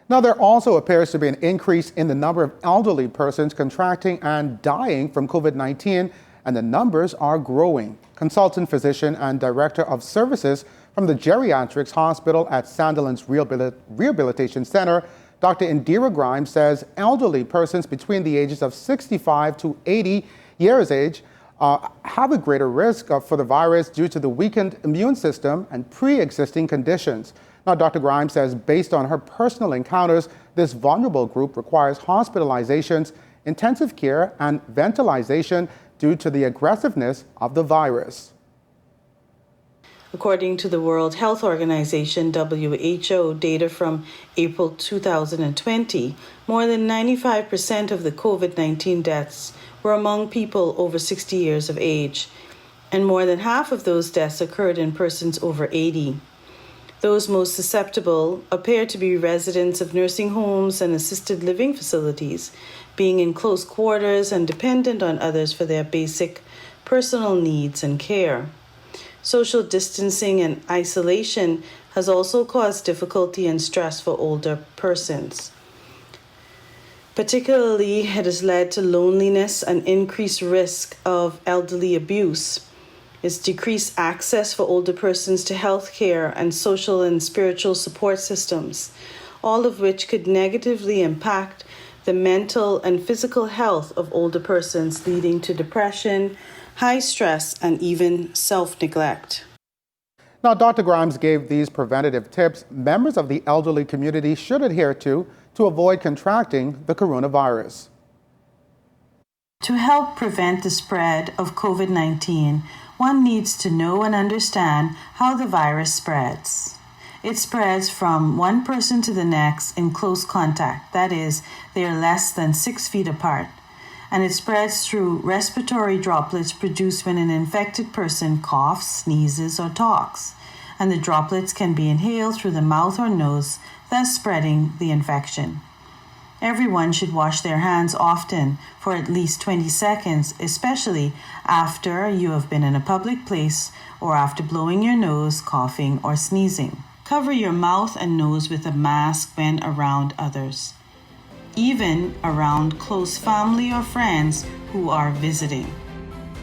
Now, there also appears to be an increase in the number of elderly persons contracting and dying from COVID-19, and the numbers are growing. Consultant physician and director of services from the Geriatrics Hospital at Sandilands Rehabilitation Center, Dr. Indira Grimes, says elderly persons between the ages of 65 to 80 years age have a greater risk for the virus due to the weakened immune system and pre-existing conditions. Now, Dr. Grimes says based on her personal encounters, this vulnerable group requires hospitalizations, intensive care, and ventilation due to the aggressiveness of the virus. According to the World Health Organization, WHO, data from April 2020, more than 95% of the COVID-19 deaths were among people over 60 years of age, and more than half of those deaths occurred in persons over 80. Those most susceptible appear to be residents of nursing homes and assisted living facilities, being in close quarters and dependent on others for their basic personal needs and care. Social distancing and isolation has also caused difficulty and stress for older persons. Particularly, it has led to loneliness and increased risk of elderly abuse. It's decreased access for older persons to health care and social and spiritual support systems, all of which could negatively impact the mental and physical health of older persons, leading to depression, high stress, and even self-neglect. Now, Dr. Grimes gave these preventative tips members of the elderly community should adhere to avoid contracting the coronavirus. To help prevent the spread of COVID-19, one needs to know and understand how the virus spreads. It spreads from one person to the next in close contact, that is, they are less than 6 feet apart, and it spreads through respiratory droplets produced when an infected person coughs, sneezes, or talks, and the droplets can be inhaled through the mouth or nose, thus spreading the infection. Everyone should wash their hands often for at least 20 seconds, especially after you have been in a public place or after blowing your nose, coughing, or sneezing. Cover your mouth and nose with a mask when around others, even around close family or friends who are visiting.